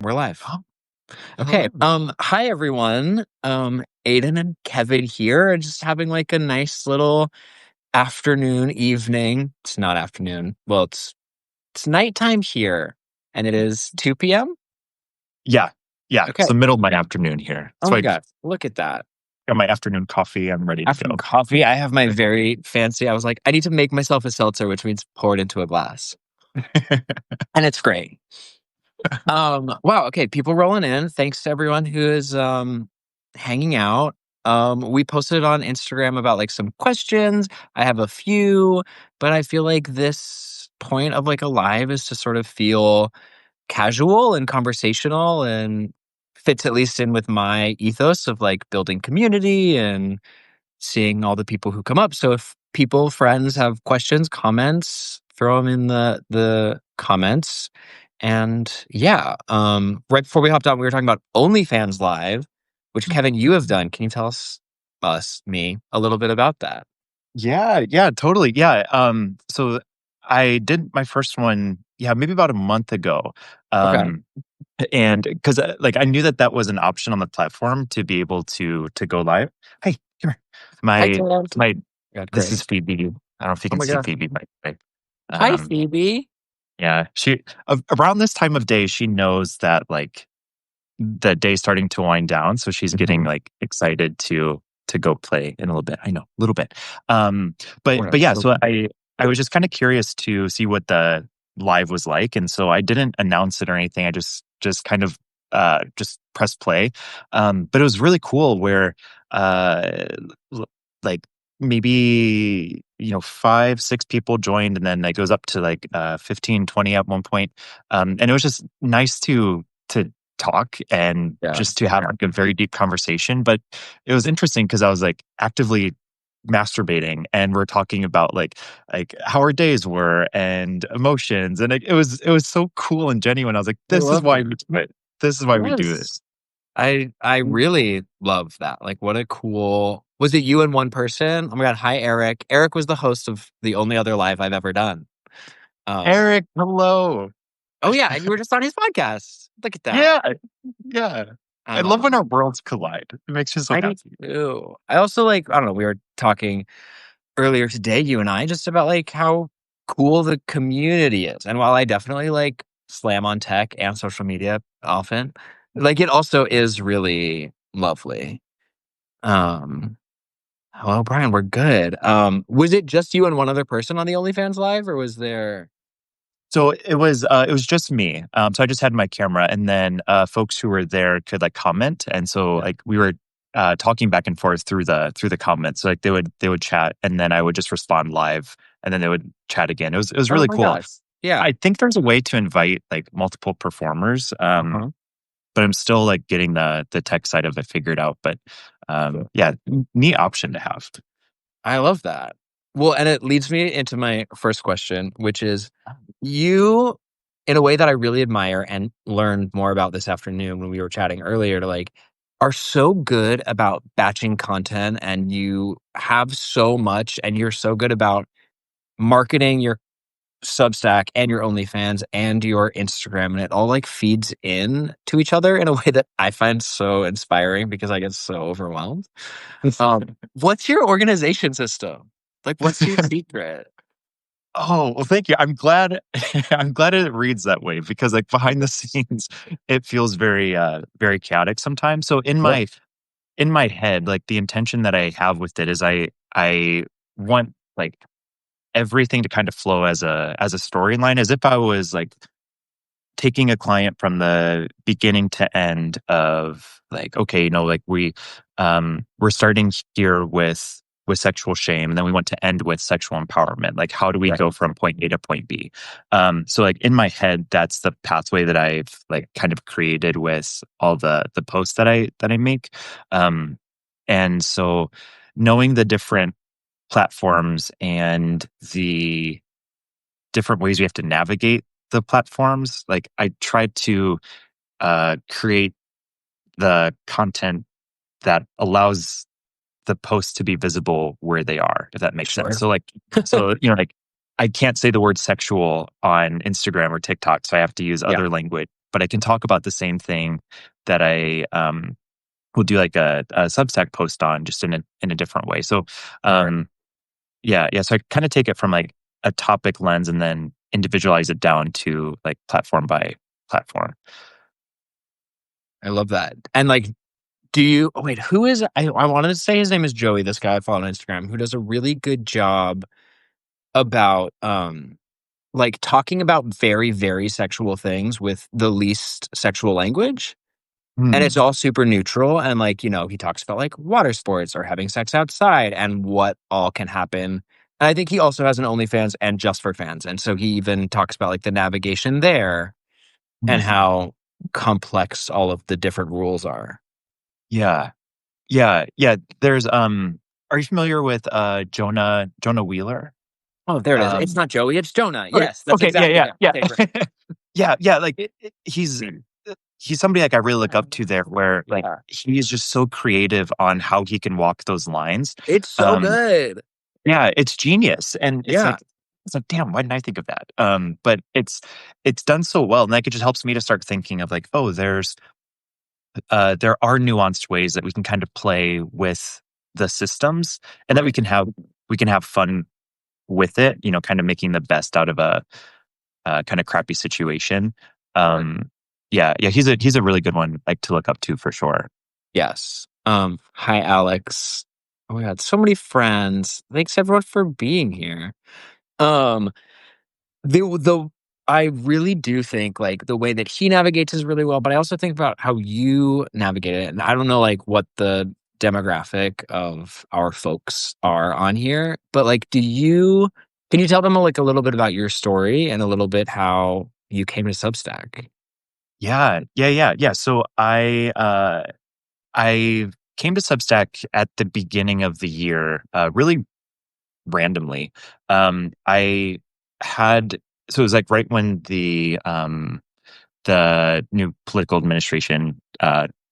We're live. Oh, Okay. hello. Hi everyone. Aidan and Kevin here, and just having like a nice little afternoon, evening. It's not afternoon. Well, it's nighttime here, and it is 2 p.m. Yeah, yeah. It's Okay. the middle of my afternoon here. Oh So my I God, look at that. got my afternoon coffee. I'm ready to Afternoon go. coffee. I have my very fancy. I was like, I need to make myself a seltzer, which means pour it into a glass. And it's great. Wow, okay, people rolling in. Thanks to everyone who is hanging out. We posted on Instagram about like some questions. I have a few, but I feel like this point of like a live is to sort of feel casual and conversational and fits at least in with my ethos of like building community and seeing all the people who come up. So if people, friends have questions, comments, throw them in the comments. And yeah, right before we hopped on, we were talking about OnlyFans Live, which Kevin, you have done. Can you tell me a little bit about that? Yeah, totally. Yeah. So I did my first one, yeah, maybe about a month ago. Okay. Um, and because like I knew that that was an option on the platform to be able to go live. Hey, come here. Hi, My Kevin. my God, this great. is Phoebe. I don't know if you Oh can my see God. Phoebe, but Hi, um, Phoebe. yeah, around this time of day, she knows that like the day's starting to wind down, so she's getting Mhm. like excited to go play in a little bit. I know, a little bit. What But yeah, a- so I was just kind of curious to see what the live was like, and so I didn't announce it or anything. I just kind of just press play. But it was really cool where uh like maybe 5 6 people joined, and then it goes up to like 15 20 at one point. And it was just nice to talk and Yeah. just to have like a very deep conversation. But it was interesting because I was like actively masturbating, and we're talking about like how our days were and emotions, and it was so cool and genuine. I was like, I this is love why that. we do it. This is why we do Yes. this. I really love that. Like, what a cool. Was it you and one person? Oh my God. Hi, Eric. Eric was the host of the only other live I've ever done. Um, Eric, hello. oh yeah, and you were just on his podcast. Look at that. Yeah, yeah. I love when Um, our worlds collide. It makes me so I do happy. too. I also like, I don't know, we were talking earlier today, you and I, just about like how cool the community is. And while I definitely like slam on tech and social media often, like it also is really lovely. Um, Hello, Brian. We're good. Was it just you and one other person on the OnlyFans live, or was there? So it was just me. So I just had my camera, and then folks who were there could like comment, and so Yeah. like we were talking back and forth through the comments. So like they would chat, and then I would just respond live, and then they would chat again. It was Oh really my cool. gosh. Yeah. I think there's a way to invite like multiple performers, Uh-huh. but I'm still like getting the tech side of it figured out. But yeah, neat option to have. I love that. Well, and it leads me into my first question, which is you, in a way that I really admire and learned more about this afternoon when we were chatting earlier, to like, are so good about batching content and you have so much and you're so good about marketing your Substack and your OnlyFans and your Instagram, and it all like feeds in to each other in a way that I find so inspiring because I get so overwhelmed. What's your organization system? Like, what's your secret? Oh, well, thank you. I'm glad I'm glad it reads that way because like behind the Yes. scenes it feels very chaotic sometimes. So in Sure. my head, like the intention that I have with it is I want like everything to kind of flow as a storyline, as if I was like taking a client from the beginning to end of like, okay, like we're starting here with sexual shame, and then we want to end with sexual empowerment. Like, how do we Right. go from point A to point B? So like in my head, that's the pathway that I've like kind of created with all the posts that I make. Um and so knowing the different platforms and the different ways we have to navigate the platforms, like I tried to create the content that allows the posts to be visible where they are, if that makes sense. Sure. So like, like I can't say the word sexual on Instagram or TikTok, so I have to use Yeah. other language but I can talk about the same thing that I will do like a Substack post on, just in a different way. So um, yeah. So I kind of take it from like a topic lens and then individualize it down to like platform by platform. I love that. And like, do you, oh, wait, who is, I wanted to say his name is Joey, this guy I follow on Instagram, who does a really good job about, like talking about very, very sexual things with the least sexual language. And it's Hmm. all super neutral. And like, he talks about like water sports or having sex outside and what all can happen. And I think he also has an OnlyFans and just for fans. And so he even talks about like the navigation there and Hmm. how complex all of the different rules are. Yeah. Yeah. There's are you familiar with Jonah Wheeler? Oh, there it is. It's Um not Joey, it's Jonah. okay, Yes, that's okay, exactly him. yeah. Okay, great. Yeah, like he's somebody like I really look up to there where like Yeah. he is just so creative on how he can walk those lines. It's so Um good. yeah, it's genius. And Yeah. it's like, damn, why didn't I think of that? But it's done so well. And like it just helps me to start thinking of like, oh, there are nuanced ways that we can kind of play with the systems and that Right. we can have fun with it, kind of making the best out of a kind of crappy situation. Right. Yeah, he's a really good one like to look up to for sure. Yes. Hi Alex. Oh my god, so many friends. Thanks everyone for being here. Um, the I really do think like the way that he navigates is really well, but I also think about how you navigate it. And I don't know like what the demographic of our folks are on here, but like can you tell them like a little bit about your story and a little bit how you came to Substack? Yeah. So I came to Substack at the beginning of the year, really randomly. I had so it was like right when the new political administration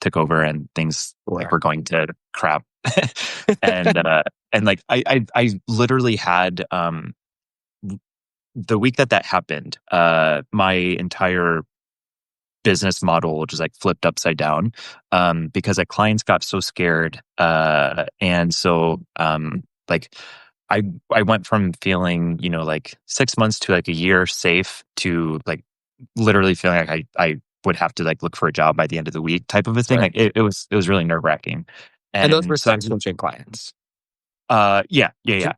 took over and things like Sure. were going to crap. and and like I literally had the week that that happened, my entire business model just like flipped upside down, because like clients got so scared, and so like I went from feeling, like 6 months to like a year safe to like literally feeling like I would have to like look for a job by the end of the week type of a thing. Right. Like it was really nerve wracking. And those were And so sex coaching clients. yeah.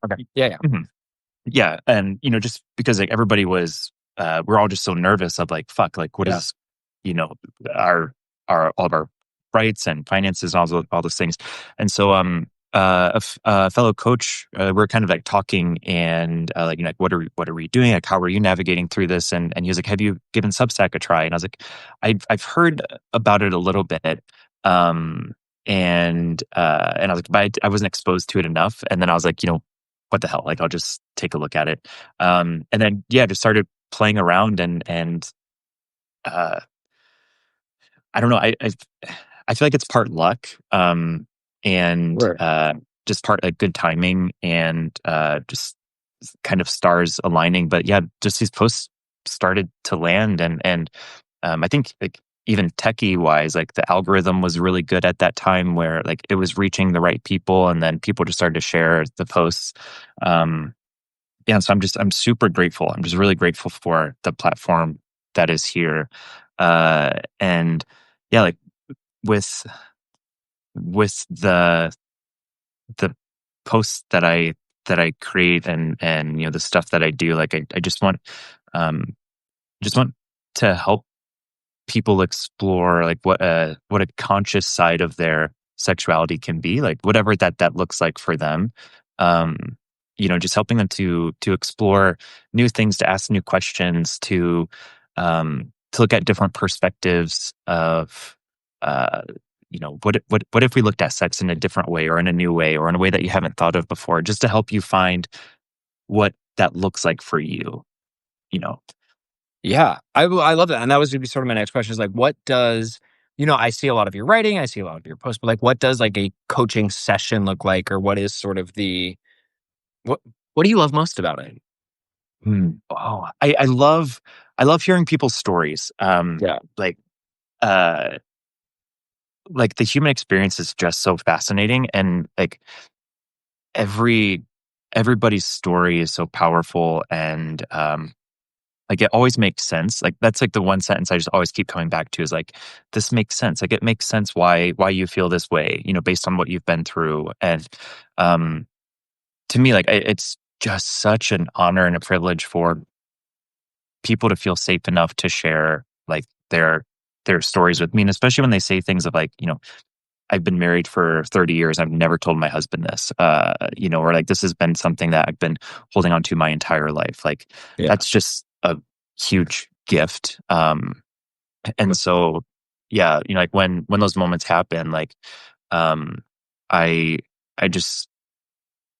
Okay. Yeah, yeah. Mhm. Yeah, and just because like everybody was, we're all just so nervous of like, fuck, like what Yeah. is, you know, our all of our rights and finances and all those things. And so a fellow coach, we're kind of like talking and like, like what are we doing? Like how are you navigating through this? And he was like, have you given Substack a try? And I was like, I've heard about it a little bit. Um and I was like, but I wasn't exposed to it enough. And then I was like, what the hell? Like, I'll just take a look at it. And then, yeah, just started playing around and uh, I don't know. I feel like it's part luck, and Sure. just part like good timing and just kind of stars aligning. But yeah, just these posts started to land, and I think like even techie wise, like the algorithm was really good at that time where like it was reaching the right people, and then people just started to share the posts. Um, yeah, so I'm super grateful. I'm just really grateful for the platform that is here. And yeah, like with the posts that I create and the stuff that I do, like I um just want to help people explore like what a conscious side of their sexuality can be, like whatever that looks like for them. um just helping them to explore new things, to ask new questions, to look at different perspectives of uh what if we looked at sex in a different way or in a new way or in a way that you haven't thought of before, just to help you find what that looks like for you you know Yeah, I love that, and that was gonna be sort of my next question is like, what does I see a lot of your writing, I see a lot of your posts, but like, what does like a coaching session look like, or what is sort of the what what do you love most about it? Oh, I love hearing people's stories. Yeah. Like uh like the human experience is just so fascinating, and like every everybody's story is so powerful, and like it always makes sense. Like that's like the one sentence I just always keep coming back to is like, this makes sense. Like it makes sense why you feel this way, based on what you've been through. And um to me, like it's just such an honor and a privilege for people to feel safe enough to share like their stories with me. And especially when they say things of like, I've been married for 30 years. I've never told my husband this, or like this has been something that I've been holding on to my entire life. Like Yeah. that's just a huge gift. And so, yeah, like when those moments happen, like, um, I, I just,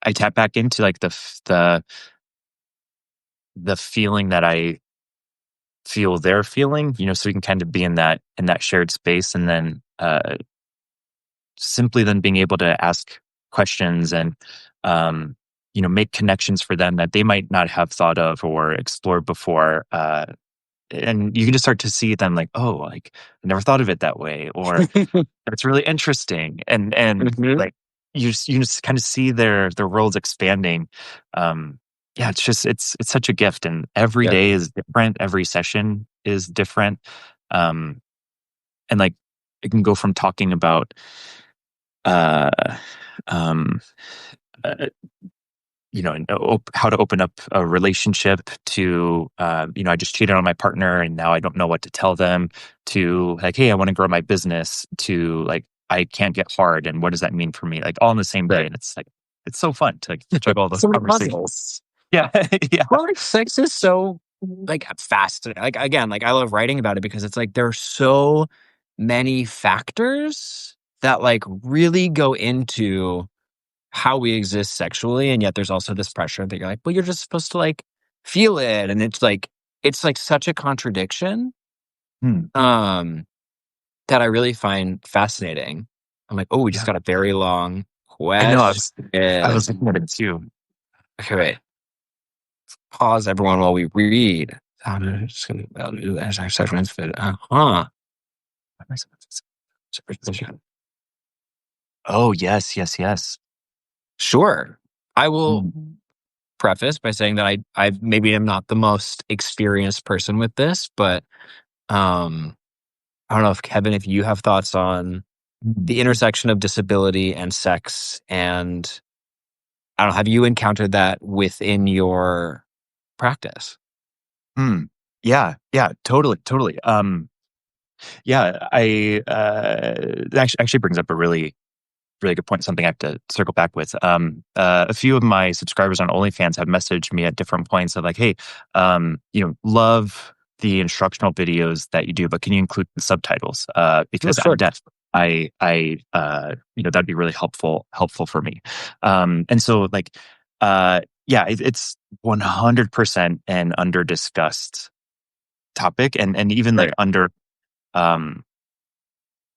I tap back into like the feeling that I feel they're feeling, so we can kind of be in that shared space. And then, simply then being able to ask questions and make connections for them that they might not have thought of or explored before, and you can just start to see them like, oh, like I never thought of it that way, or that's really interesting, and Hmm. like you just kind of see their worlds expanding. Yeah, it's such a gift, and every Yeah. day is different, every session is different. Um and like it can go from talking about uh, um, uh, how to open up a relationship to, I just cheated on my partner and now I don't know what to tell them, to like, hey, I want to grow my business, to like, I can't get hard. And what does that mean for me? Like all in the same day. Right. And it's like, it's so fun to like, juggle those So many conversations. puzzles. Yeah. Yeah. Well, like sex is so like fascinating. Like again, like I love writing about it because it's like there are so many factors that like really go into how we exist sexually, and yet there's also this pressure that you're like, well, you're just supposed to like feel it, and it's like such a contradiction. Hmm. Um, that I really find fascinating. I'm like, oh, we just Yeah. got a very long I know. question. I was looking at it too. Okay, wait. Pause, everyone, while we read. How to just gonna do as our segments fit. Uh-huh. Oh, yes, yes, yes. Sure. I will Hmm. preface by saying that I maybe am not the most experienced person with this, but um I don't know if Kevin, if you have thoughts on Hmm. the intersection of disability and sex, and I don't know, have you encountered that within your practice? Hmm. Yeah, yeah, totally, totally. Yeah, I that actually brings up a really good point. Something I have to circle back with. A few of my subscribers on OnlyFans have messaged me at different points of like, hey, love the instructional videos that you do, but can you include the subtitles? Oh, Because I'm sure. deaf. That'd be really helpful for me. And so like, yeah, it's 100% an under discussed topic, and even like Right. under, um,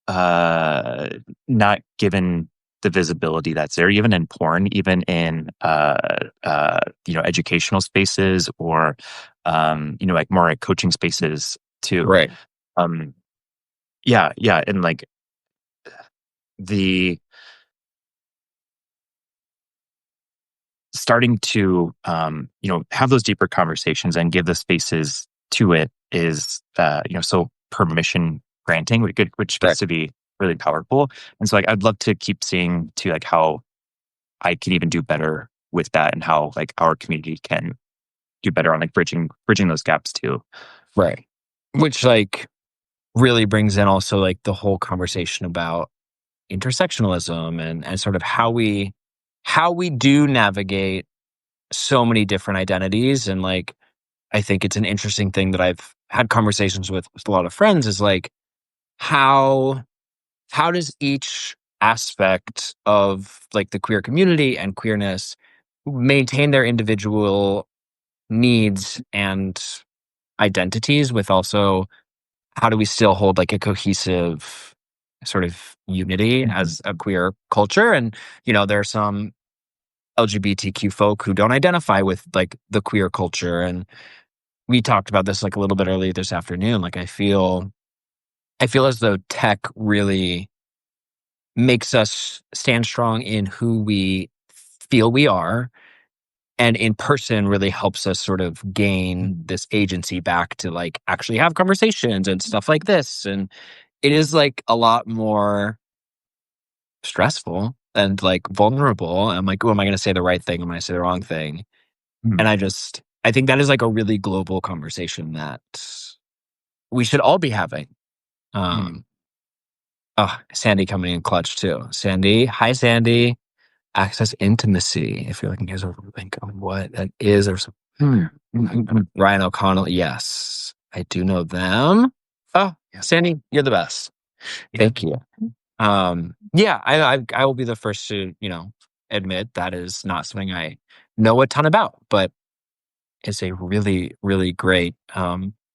uh, not given the visibility that's there, even in porn, even in educational spaces, or like more like coaching spaces too. Right. Um, yeah, yeah, and like the starting to have those deeper conversations and give the spaces to it is so permission granting, which Right. gets to be really powerful. And so like I'd love to keep seeing to like how I can even do better with that, and how like our community can do better on like bridging those gaps too. Right. Which like really brings in also like the whole conversation about intersectionalism and sort of how we do navigate so many different identities. And like I think it's an interesting thing that I've had conversations with a lot of friends is like how how does each aspect of like the queer community and queerness maintain their individual needs and identities, with also how do we still hold like a cohesive sort of unity Mhm. as a queer culture. And there are some LGBTQ folk who don't identify with like the queer culture. And we talked about this like a little bit earlier this afternoon. Like I feel as though tech really makes us stand strong in who we feel we are, and in person really helps us sort of gain this agency back to like actually have conversations and stuff like this. And it is like a lot more stressful and like vulnerable. I'm like, oh, am I going to say the right thing? Am I going to say the wrong thing? And Mm, I think that is like a really global conversation that we should all be having. mm. Um, oh, Sandy coming in clutch too. Sandy, hi Sandy. Access intimacy. If you're looking, here's a link on what that is, or some Ryan O'Connell. Yes, I do know them. Oh, Yeah. Sandy, you're the best. Yeah. Thank you. Yeah, I will be the first to admit that is not something I know a ton about, but it's a really really great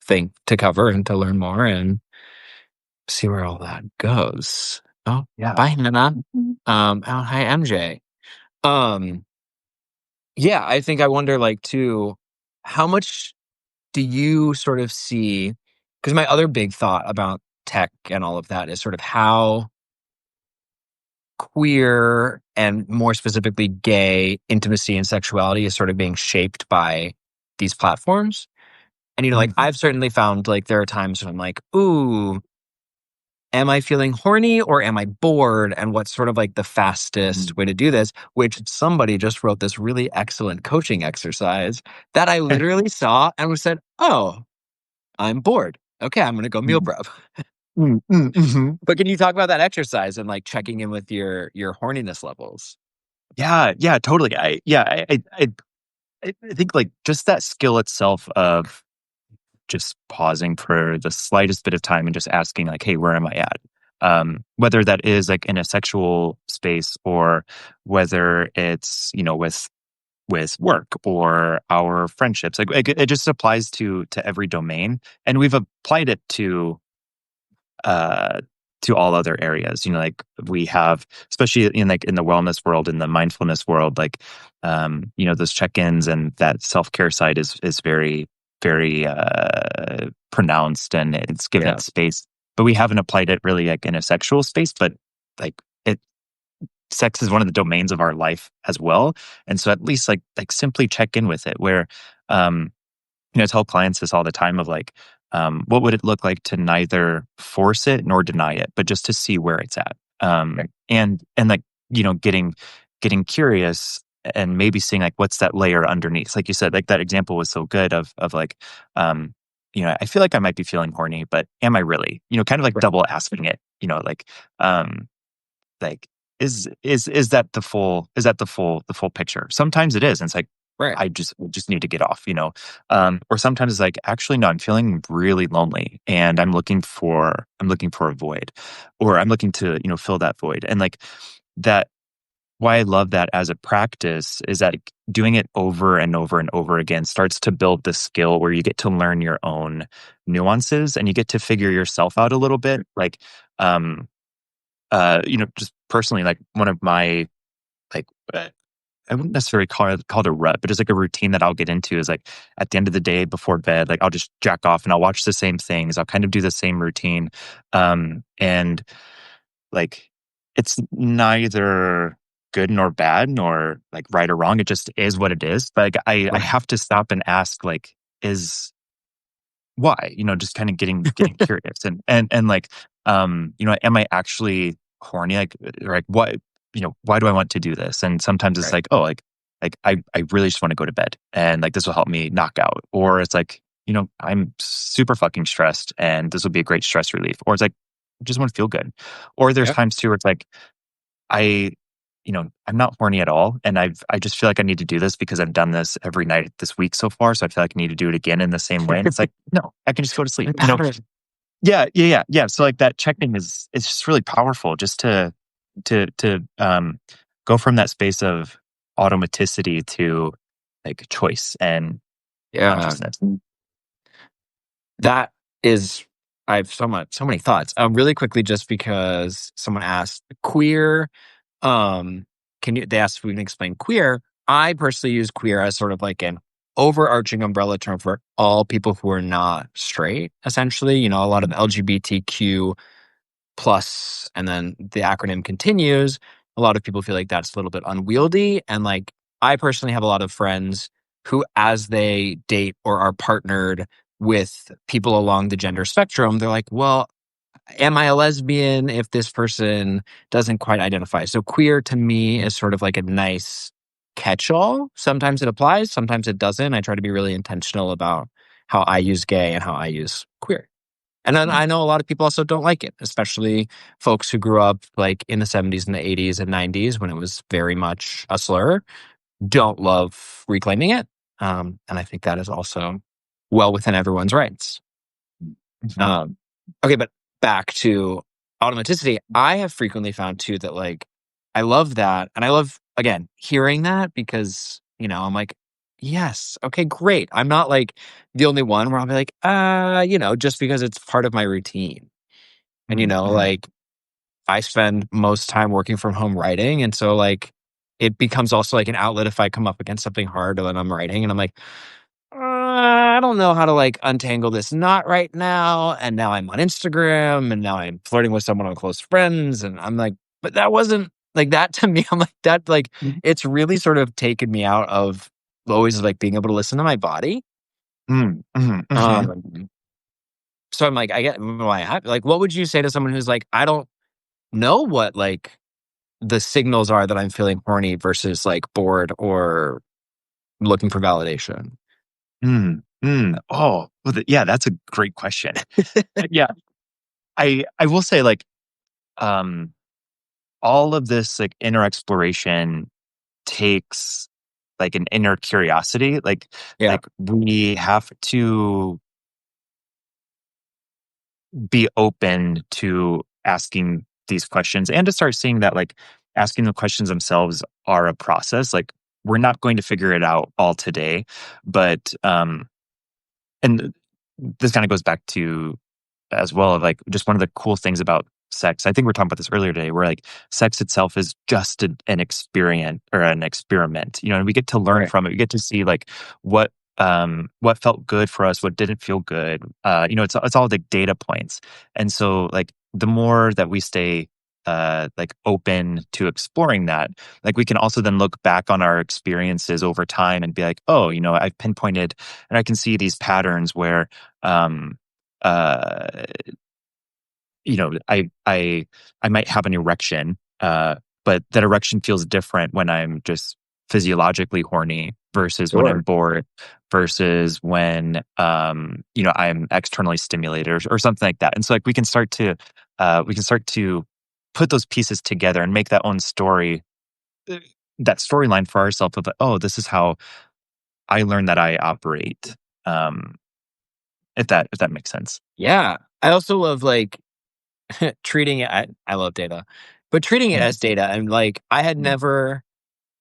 thing to cover and to learn more and see where all that goes. Oh, Yeah. bye Hannah. Oh, hi MJ. Um, yeah, I think I wonder like too, how much do you sort of see? Because my other big thought about tech and all of that is sort of how queer and more specifically gay intimacy and sexuality is sort of being shaped by these platforms. And like Mhm. I've certainly found like there are times when I'm like, ooh, am I feeling horny or am I bored? And what's sort of like the fastest way to do this? Which somebody just wrote this really excellent coaching exercise that I literally saw and was said, oh, I'm bored. Okay, I'm gonna go meal Mm, prep. mhm. But can you talk about that exercise and like checking in with your horniness levels? Yeah, yeah, totally. I think like just that skill itself of just pausing for the slightest bit of time and just asking like, "Hey, where am I at?" Whether that is like in a sexual space or whether it's with work or our friendships, like it just applies to every domain, and we've applied it uh, to all other areas. Like we have, especially in like in the wellness world, in the mindfulness world, like those check-ins and that self-care side is very, very pronounced and it's given Yeah. it space. But we haven't applied it really like in a sexual space, but like it sex is one of the domains of our life as well. And so at least like simply check in with it where um I tell clients this all the time of like, what would it look like to neither force it nor deny it, but just to see where it's at. Right. And like, getting curious and maybe seeing like what's that layer underneath. Like you said, like that example was so good of like, I feel like I might be feeling horny, but am I really? Kind of like Right. double asking it, um, like is that the full picture? Sometimes it is. And it's like Right. I just need to get off, or sometimes it's like actually no, I'm feeling really lonely and I'm looking for a void, or I'm looking to fill that void. And like that, why I love that as a practice is that doing it over and over and over again starts to build the skill where you get to learn your own nuances and you get to figure yourself out a little bit. Like um just personally, like one of my like I wouldn't necessarily call it a rut, but it's like a routine that I'll get into is like at the end of the day before bed, like I'll just jack off and I'll watch the same things. I'll kind of do the same routine. And like it's neither good nor bad nor like right or wrong. It just is what it is. But like, I Right. have to stop and ask like, is why? Just kind of getting curious and like, am I actually horny? Like what, why do I want to do this? And sometimes it's Right. like, oh, like I really just want to go to bed and like this will help me knock out. Or it's like, I'm super fucking stressed and this will be a great stress relief. Or it's like, I just want to feel good. Or there's Yeah. times too where it's like, I, I'm not horny at all. And I just feel like I need to do this because I've done this every night this week so far. So I feel like I need to do it again in the same way. And it's like, no, I can just go to sleep, Pattern. Yeah, yeah, yeah, yeah. So like that check-in it's just really powerful just to go from that space of automaticity to like choice and Yeah. consciousness. That is, I have so many thoughts. Really quickly, just because someone asked queer, um, they asked if we can explain queer. I personally use queer as sort of like an overarching umbrella term for all people who are not straight, essentially. You know, a lot of LGBTQ plus, and then the acronym continues. A lot of people feel like that's a little bit unwieldy. And like, I personally have a lot of friends who, as they date or are partnered with people along the gender spectrum, they're like, well, am I a lesbian if this person doesn't quite identify? So queer to me is sort of like a nice catch-all. Sometimes it applies, sometimes it doesn't. I try to be really intentional about how I use gay and how I use queer. And then I know a lot of people also don't like it, especially folks who grew up like in the 70s and the 80s and 90s when it was very much a slur, don't love reclaiming it. And I think that is also well within everyone's rights. Mhm. Um, okay, but back to automaticity, I have frequently found too that like I love that. And I love, again, hearing that because, you know, I'm like, yes, okay, great. I'm not like the only one where I'll be like, you know, just because it's part of my routine. And, you Mhm. know, Mhm. like I spend most time working from home writing. And so like it becomes also like an outlet if I come up against something hard when I'm writing and I'm like, I don't know how to like untangle this knot right now. And now I'm on Instagram and now I'm flirting with someone on close friends. And I'm like, but that wasn't like that to me. I'm like, that like, it's really sort of taken me out of always like being able to listen to my body. Mhm. Mhm. Mhm. Um, so I'm like, I get why I like, what would you say to someone who's like, I don't know what like the signals are that I'm feeling horny versus like bored or looking for validation? Mm. Mm. Oh, well, yeah, that's a great question. Yeah, I will say like um all of this like inner exploration takes like an inner curiosity. Yeah. Like we have to be open to asking these questions and to start seeing that like asking the questions themselves are a process. Like we're not going to figure it out all today, but and this kind of goes back to as well of like just one of the cool things about sex. I think we are talking about this earlier today, where like sex itself is just an experience or an experiment, you know, and we get to learn Right. from it. We get to see like what what felt good for us, what didn't feel good. You know, it's all the data points. And so like the more that we stay like open to exploring that, like we can also then look back on our experiences over time and be like, oh, you know, I've pinpointed and I can see these patterns where um uh you know, I might have an erection, but that erection feels different when I'm just physiologically horny versus when I'm Sure. bored versus when you know, I'm externally stimulated or something like that. And so like we can start to put those pieces together and make that own story, uh, that storyline for ourselves of like, oh, this is how I learned that I operate. Um, if that makes sense. Yeah. I also love like treating it I love data, but treating it Mm, as data and like I had never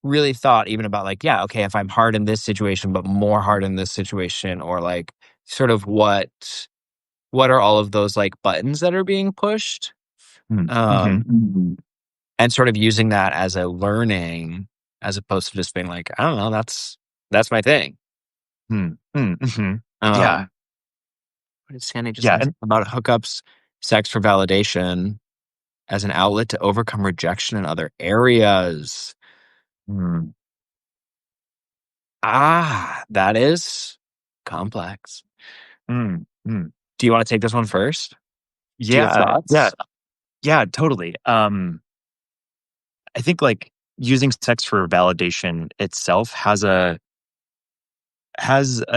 really thought even about like, yeah, okay, if I'm hard in this situation, but more hard in this situation, or like sort of what are all of those like buttons that are being pushed? mm, mhm, Mhm. And sort of using that as a learning as opposed to just being like, I don't know, that's my thing. mm, mhm. Yeah. Um, what did Sandy just Yeah, say and about hookups, sex for validation as an outlet to overcome rejection in other areas? mm, That is complex. mm. Do you wanna take this one first? Do you have Yeah, yeah, thoughts? yeah, totally. I think, like, using sex for validation itself has a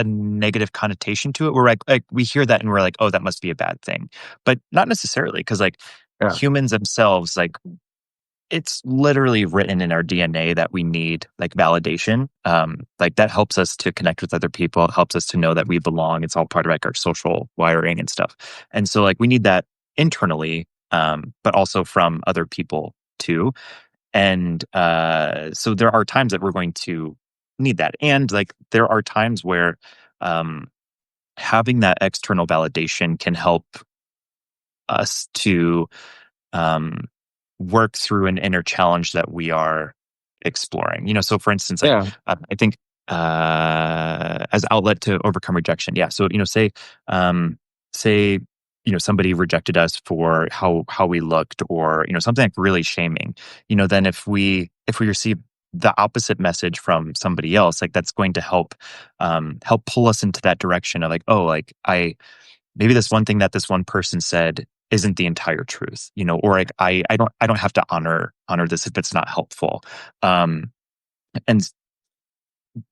negative connotation to it, where, like, we hear that and we're like, "Oh, that must be a bad thing." But not necessarily, because like, Yeah. humans themselves, like, it's literally written in our DNA that we need, like, validation. Like, that helps us to connect with other people, it helps us to know that we belong, it's all part of, like, our social wiring and stuff. And so, like, we need that internally, but also from other people too. And, so there are times that we're going to need that, and, like, there are times where, um, having that external validation can help us to, um, work through an inner challenge that we are exploring. So for instance, like Yeah. I think as outlet to overcome rejection. Yeah. So say somebody rejected us for how we looked, or something like really shaming. Then if we receive the opposite message from somebody else, like that's going to help pull us into that direction of like, oh, like I maybe this one thing that this one person said isn't the entire truth, or like I don't have to honor this if it's not helpful. Um and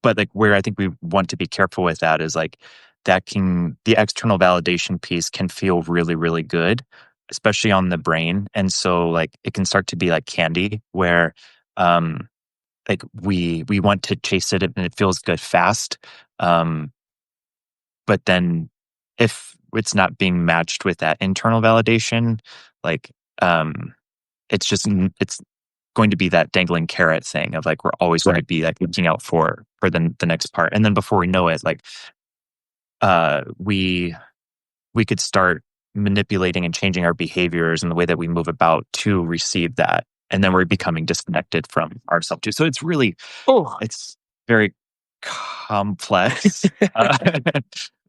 but like where I think we want to be careful with that is like the external validation piece can feel really, really good, especially on the brain. And so like it can start to be like candy where um like we want to chase it and it feels good fast. Um but then if it's not being matched with that internal validation, like um it's going to be that dangling carrot thing of like we're always going to Right. be like looking out for the next part. And then before we know it, like we could start manipulating and changing our behaviors and the way that we move about to receive that. And then we're becoming disconnected from ourselves too. So Oh. it's very complex.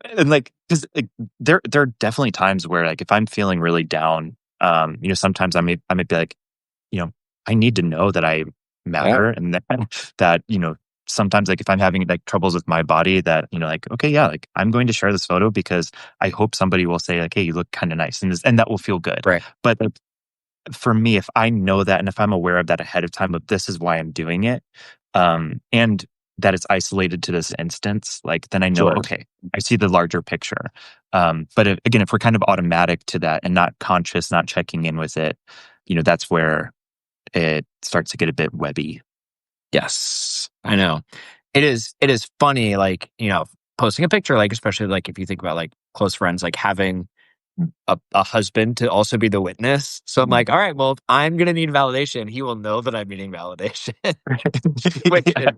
And like, because like, there are definitely times where like if I'm feeling really down, sometimes I may be like, you know, I need to know that I Yeah. matter, and that sometimes like if I'm having like troubles with my body, that like okay, yeah, like I'm going to share this photo because I hope somebody will say like, hey, you look kind of nice, and that will feel good. Right. But like, for me, if I know that and if I'm aware of that ahead of time, of this is why I'm doing it, and that it's isolated to this instance, like then I know, Sure. okay, I see the larger picture. But again, if we're kind of automatic to that and not conscious, not checking in with it, that's where it starts to get a bit webby. Yes, I know. It is funny, like, posting a picture, like, especially like if you think about like close friends, like having a husband to also be the witness. So I'm like, all right, well, if I'm gonna need validation, he will know that I'm needing validation. Which Yeah. is,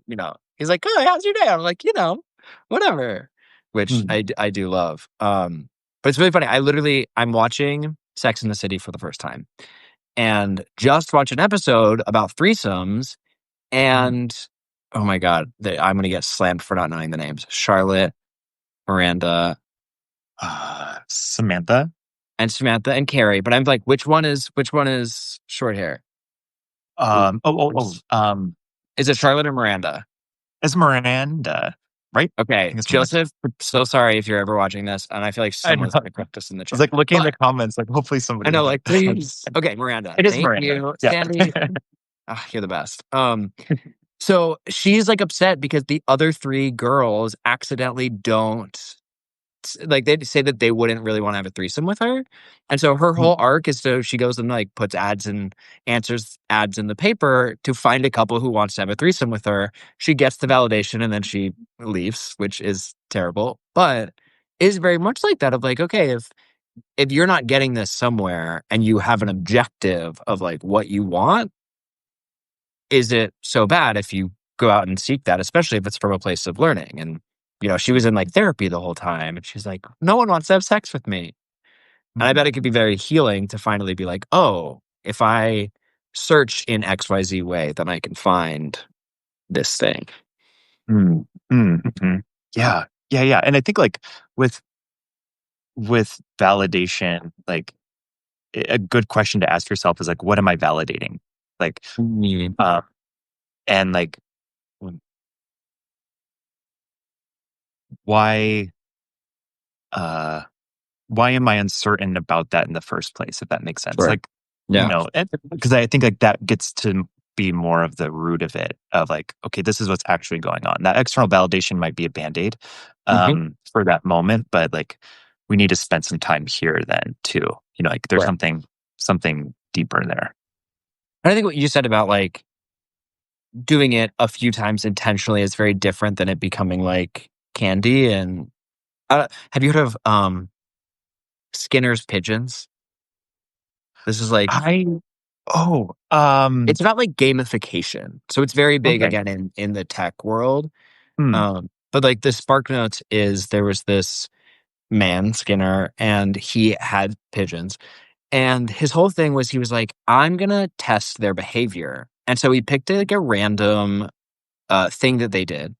he's like, oh, how's your day? I'm like, whatever. Which Mm, I do love. But it's really funny. I'm watching Sex in the City for the first time and just watched an episode about threesomes. mm. And oh my god, I'm gonna get slammed for not knowing the names. Charlotte, Miranda, Samantha. and Samantha and Carrie. But I'm like, which one is short hair? Is it Charlotte or Miranda? It's Miranda, right? I Okay, think it's Miranda. Joseph. So sorry if you're ever watching this, and I feel like I know. someone's I gonna correct us in the was chat. like looking in the But comments, like hopefully I somebody know, will. like, please. Okay, Miranda. It is Thank Miranda. you, Yeah. Sandy. You're the best. So she's like upset because the other three girls accidentally don't like they say that they wouldn't really want to have a threesome with her. And so her whole arc is so she goes and like puts ads and answers ads in the paper to find a couple who wants to have a threesome with her. She gets the validation and then she leaves, which is terrible, but is very much like that of like, okay, if you're not getting this somewhere and you have an objective of like what you want, is it so bad if you go out and seek that, especially if it's from a place of learning? And, she was in like therapy the whole time and she's like, no one wants to have sex with me. And I bet it could be very healing to finally be like, oh, if I search in XYZ way, then I can find this thing. Mm, mhm. Yeah, yeah, yeah. And I think like with validation, like a good question to ask yourself is like, what am I validating? Like, Mm. um, and like, why, uh, why am I uncertain about that in the first place? If that makes sense, Sure. like, Yeah. because I think like that gets to be more of the root of it of like, okay, this is what's actually going on. That external validation might be a band-aid, Hmm. for that moment, but like, we need to spend some time here then too. Like there's Right. something deeper there. And I think what you said about like doing it a few times intentionally is very different than it becoming like candy. And have you heard of Skinner's pigeons? This is like I oh it's about like gamification. So it's very big okay. again in the tech world. Hmm. But like the spark notes is there was this man, Skinner, and he had pigeons. And his whole thing was he was like, I'm gonna test their behavior. And so he picked like a random thing that they did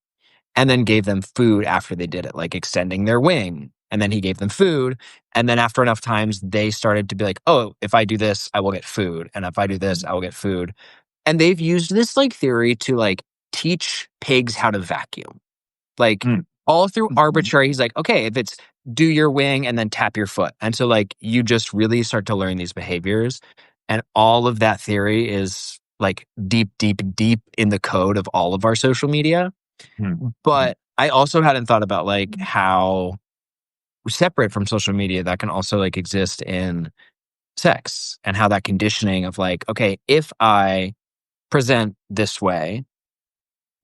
and then gave them food after they did it, like extending their wing. And then he gave them food. And then after enough times, they started to be like, oh, if I do this, I will get food. And if I do this, I will get food. And they've used this like theory to like teach pigs how to vacuum. Like Mm, all through mhm, arbitrary, he's like, okay, if it's do your wing and then tap your foot. And so like you just really start to learn these behaviors. And all of that theory is like deep, deep, deep in the code of all of our social media. mhm, mhm, But I also hadn't thought about like how separate from social media that can also like exist in sex and how that conditioning of like, okay, if I present this way,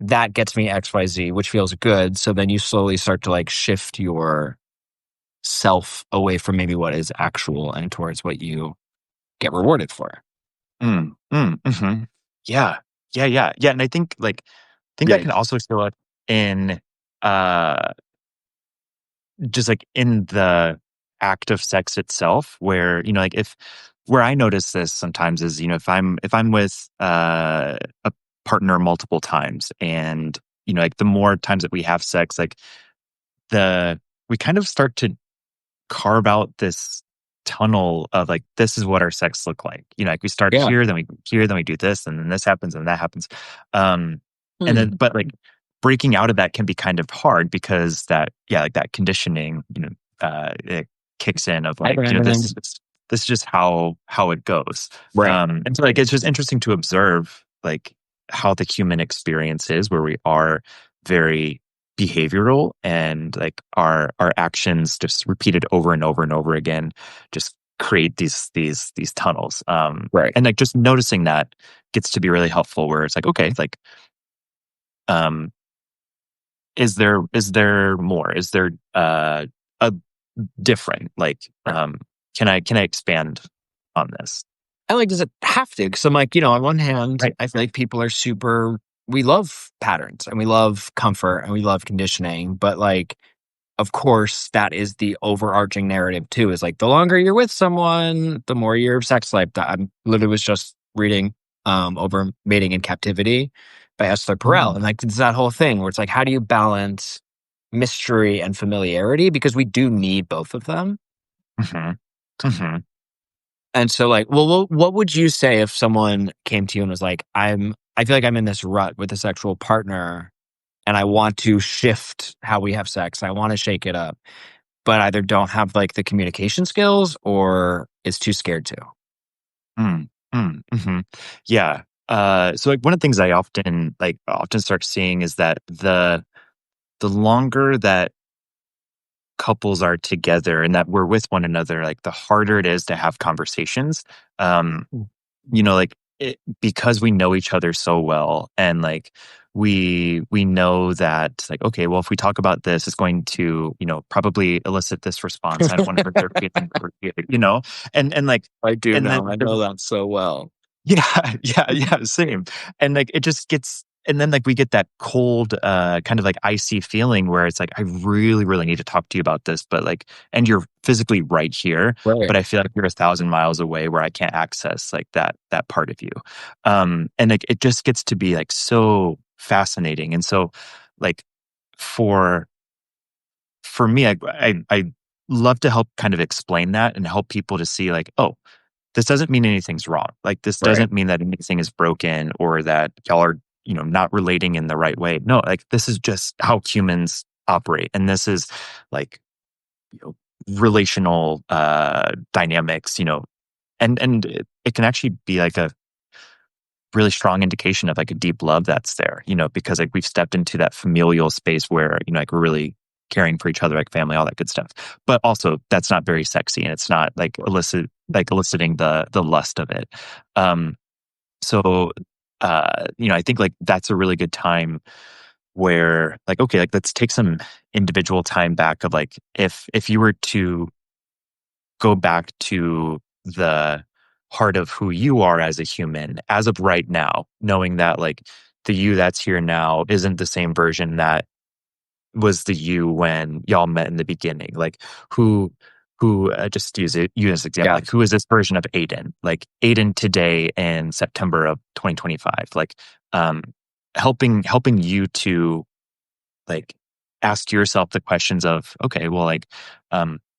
that gets me XYZ, which feels good. So then you slowly start to like shift your self away from maybe what is actual and towards what you get rewarded for. mhm. Yeah. Yeah, yeah, yeah, and I think Yeah. that can also show up in, uh, just, like, in the act of sex itself where, like, if where I notice this sometimes is, if I'm with, a partner multiple times and, like, the more times that we have sex, like, the we kind of start to carve out this tunnel of like this is what our sex look like. Like we start Yeah. here, then we go here, then we do this, and then this happens, and that happens. Um, and then Hmm. but like breaking out of that can be kind of hard because that yeah, like that conditioning, it kicks in of Hi, like, Brandon. this is just how it goes. Right. And so like it's just interesting to observe like how the human experience is where we are very behavioral and like our actions just repeated over and over and over again just create these tunnels Right. and like just noticing that gets to be really helpful where it's like okay like um is there more is there a different like can I expand on this And like, does it have to? Because I'm like, on one hand, right I feel like people are super, we love patterns and we love comfort and we love conditioning. But like, of course, that is the overarching narrative too, is like the longer you're with someone, the more your sex life. That I literally was just reading over Mating in Captivity by Esther Perel. mm-hmm. And like, it's that whole thing where it's like, how do you balance mystery and familiarity? Because we do need both of them. Mm-hmm. And so, like, well, what would you say if someone came to you and was like, I feel like I'm in this rut with a sexual partner and I want to shift how we have sex. I want to shake it up, but either don't have like the communication skills or is too scared to. Mm, mhm. Yeah. So like one of the things I often start seeing is that the longer that couples are together and that we're with one another, like the harder it is to have conversations. Um, Mm. like because we know each other so well and like we know that like okay well if we talk about this it's going to probably elicit this response I don't want to hurt their feelings and like I do and know. I then know that so well. yeah, yeah, yeah, same. And like it just gets and then like we get that cold kind of like icy feeling where it's like I really really need to talk to you about this but like and you're physically right here Right. but I feel like you're 1,000 miles away where I can't access like that part of you. And like it just gets to be like so fascinating and so like for for me I love to help kind of explain that and help people to see like oh this doesn't mean anything's wrong. Like this Right. doesn't mean that anything is broken or that y'all are, not relating in the right way. No, like this is just how humans operate. And this is like, you know, relational dynamics, and it can actually be like a really strong indication of like a deep love that's there, because like we've stepped into that familial space where, like we're really caring for each other like family, all that good stuff. But also that's not very sexy and it's not like eliciting the lust of it. Um so I think like that's a really good time where like okay, like let's take some individual time back of like if you were to go back to the heart of who you are as a human as of right now, knowing that like the you that's here now isn't the same version that was the you when y'all met in the beginning. Like who who just to use you as an example, Yeah. like who is this version of Aidan? Like Aidan today in September of 2025, like um, helping you to like ask yourself the questions of, okay, well, like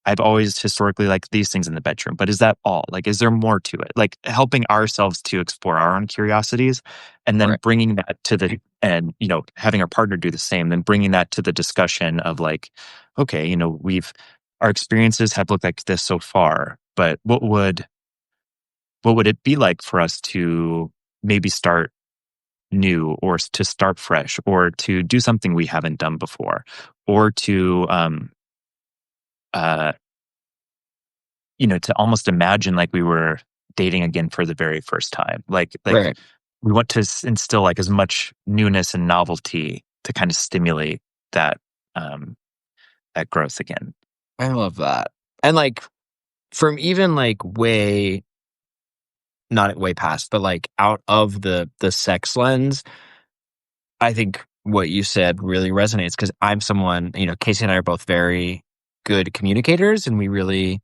I've always historically liked these things in the bedroom, but is that all? Like, is there more to it? Like helping ourselves to explore our own curiosities, and then Right. bringing that to the and having our partner do the same, then bringing that to the discussion of like, okay, we've our experiences have looked like this so far, but what would it be like for us to maybe start new, or to start fresh, or to do something we haven't done before, or to uh to almost imagine like we were dating again for the very first time, like Right. we want to instill like as much newness and novelty to kind of stimulate that um that growth again. I love that. And like from even like way not way past, but like out of the sex lens, I think what you said really resonates because I'm someone, Casey and I are both very good communicators and we really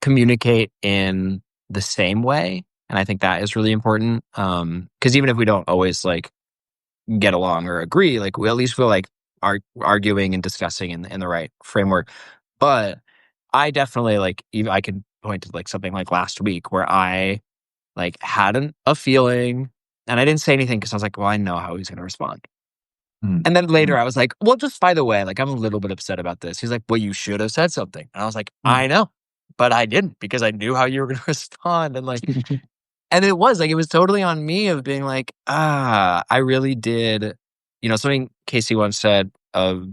communicate in the same way. And I think that is really important. Because even if we don't always like get along or agree, like we at least feel like arguing and discussing in the right framework. But I definitely like even I could point to like something like last week where I like had a feeling and I didn't say anything because I was like, well, I know how he's gonna respond. Mm, And then later mm, I was like, well, just by the way, like I'm a little bit upset about this. He's like, well, you should have said something. And I was like, mm. I know, but I didn't because I knew how you were gonna respond. And like and it was totally on me of being like, I really did, something Casey once said of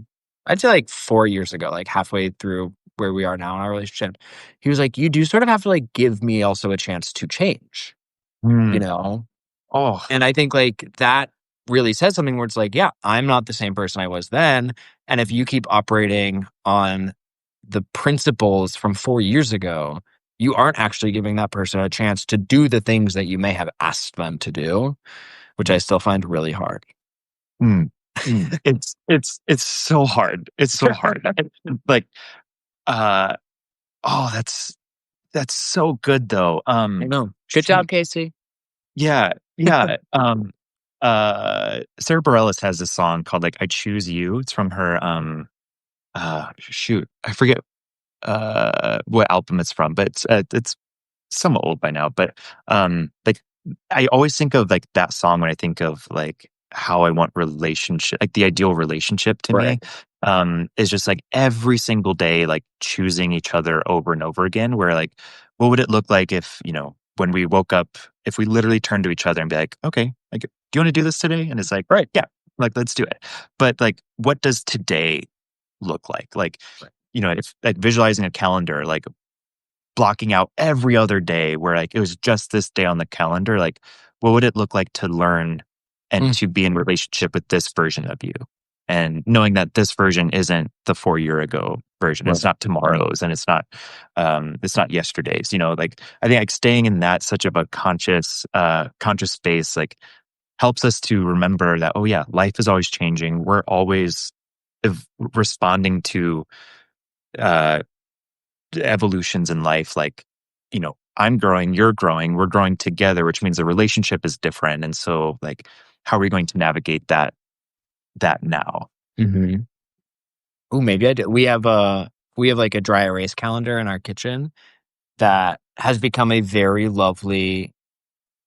I'd say like 4 years ago, like halfway through where we are now in our relationship. He was like, you do sort of have to like give me also a chance to change, you Mm. know? Oh. And I think like that really says something where it's like, yeah, I'm not the same person I was then. And if you keep operating on the principles from 4 years ago, you aren't actually giving that person a chance to do the things that you may have asked them to do, which I still find really hard. Mm, it's so hard. It's so hard. Like, uh, oh, that's so good though. I know. Good Shoot, job, Casey. yeah, yeah. Sarah Bareilles has this song called like "I Choose You." It's from her shoot, I forget what album it's from, but it's somewhat old by now. But like I always think of like that song when I think of like how I want relationship, like the ideal relationship to Right. me, is just like every single day, like choosing each other over and over again. Where like, what would it look like if when we woke up, if we literally turned to each other and be like, okay, like, do you want to do this today? And it's like, Right. yeah, like let's do it. But like, what does today look like? Like, Right. if like visualizing a calendar, like blocking out every other day where like it was just this day on the calendar, like what would it look like to learn and Mm, to be in relationship with this version of you, and knowing that this version isn't the 4 year ago version, it's right. not tomorrow's, and it's not yesterday's, like I think like staying in that such of a conscious space like helps us to remember that, oh yeah, life is always changing, we're always responding to uh evolutions in life, like I'm growing, you're growing, we're growing together, which means the relationship is different. And so like how are we going to navigate that now? Hmm. Oh, maybe I do. We have like a dry erase calendar in our kitchen that has become a very lovely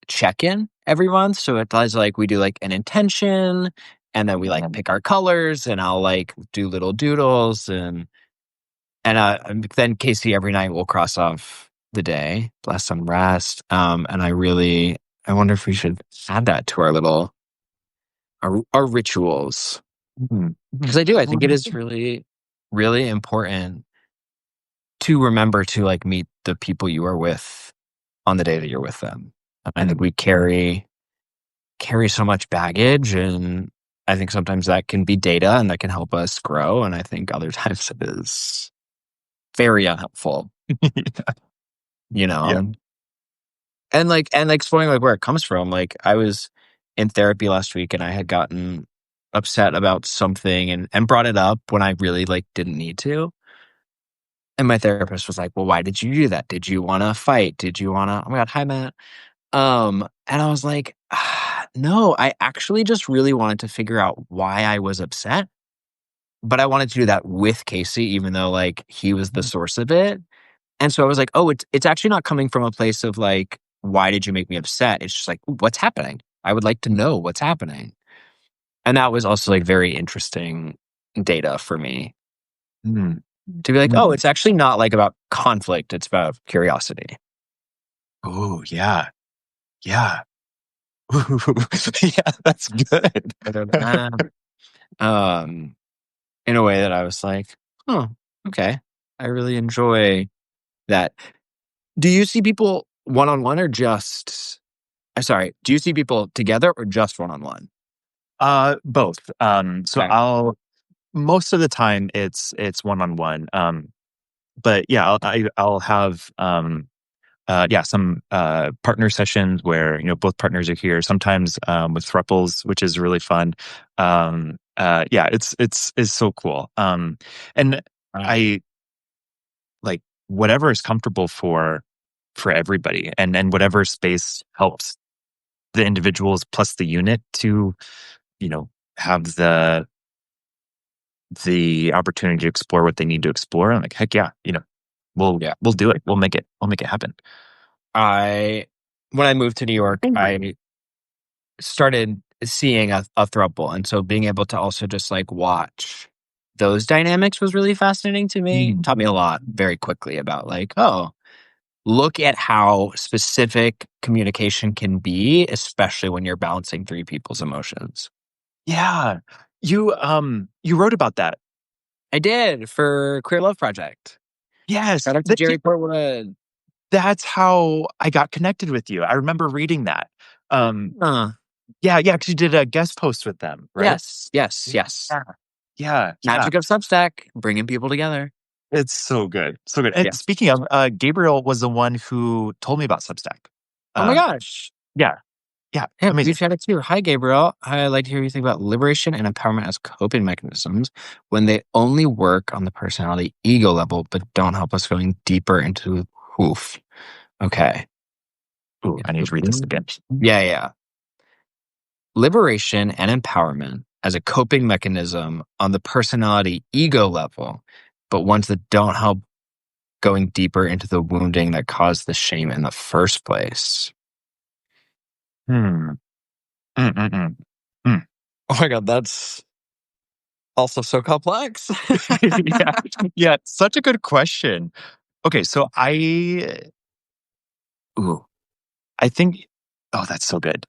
check-in every month. So it does like we do like an intention and then we like pick our colors and I'll like do little doodles and then Casey every night will cross off the day, bless some rest. And I wonder if we should add that to our rituals. Mhm. Because I do, I think it is really, really important to remember to like meet the people you are with on the day that you're with them. I think Mm. we carry so much baggage and I think sometimes that can be data and that can help us grow. And I think other times it is very unhelpful, you Yeah. know? And like exploring like where it comes from. Like I was in therapy last week and I had gotten upset about something and brought it up when I really like didn't need to. And my therapist was like, well, why did you do that? Did you want to fight? Did you want to, oh my God, hi, Matt. And I was like, no, I actually just really wanted to figure out why I was upset. But I wanted to do that with Casey, even though like he was the source of it. And so I was like, oh, it's actually not coming from a place of like, why did you make me upset? It's just like, what's happening? I would like to know what's happening. And that was also like very interesting data for me Mm, to be like, oh, mm. it's actually not like about conflict. It's about curiosity. Oh, yeah. Yeah. Yeah, that's good. Rather than that. Um, in a way that I was like, oh, okay. I really enjoy that. Do you see people one on one or just, sorry, do you see people together or just one on one? Both. So Okay. I'll most of the time it's one-on-one. But yeah, I'll have yeah, some partner sessions where both partners are here. Sometimes with thruples, which is really fun. Yeah, it's so cool. And Right. I like whatever is comfortable for everybody, and whatever space helps the individuals plus the unit to have the opportunity to explore what they need to explore. I'm like, heck yeah, Yeah. we'll do it. We'll make it happen. I, when I moved to New York, I started seeing a throuple. And so being able to also just like watch those dynamics was really fascinating to me. Mm. Taught me a lot very quickly about like, oh, look at how specific communication can be, especially when you're balancing three people's emotions. Yeah. You wrote about that. I did for Queer Love Project. Yes. Shout out to Jerry Portwood. That's how I got connected with you. I remember reading that. Um, Uh, yeah, yeah, because you did a guest post with them, right? yes, yes, yes. Yeah. Yeah, yeah. Magic of Substack, bringing people together. It's so good. So good. And Yeah. speaking of, Gabriel was the one who told me about Substack. Oh my Um, gosh. yeah, yeah, Yeah, we amazing. chatted too. Hi, Gabriel. I'd like to hear you think about liberation and empowerment as coping mechanisms when they only work on the personality ego level, but don't help us going deeper into woof. Okay. Ooh, I need to read this again. Yeah, yeah. Liberation and empowerment as a coping mechanism on the personality ego level, but ones that don't help going deeper into the wounding that caused the shame in the first place. Hmm. Mm, mm, mm. Mm. Oh my God, that's also so complex. Yeah, yeah, such a good question. Okay, so ooh, I think, oh, that's so good.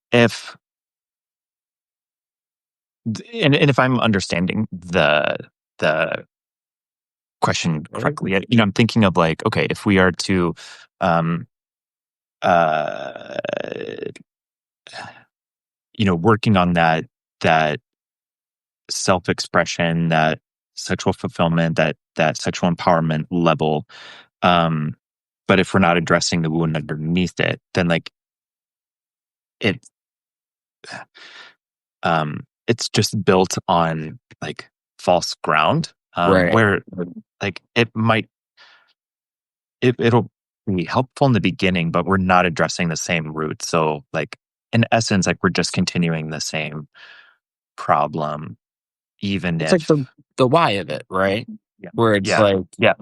And if I'm understanding the question correctly, I'm thinking of like, okay, if we are to, um, uh, working on that self expression, that sexual fulfillment, that sexual empowerment level, um, but if we're not addressing the wound underneath it, then like it it's just built on like false ground, Right. where like it'll be helpful in the beginning, but we're not addressing the same root. So like in essence, like we're just continuing the same problem, even It's like if the why of it, right? yeah, Where it's yeah. like, yeah,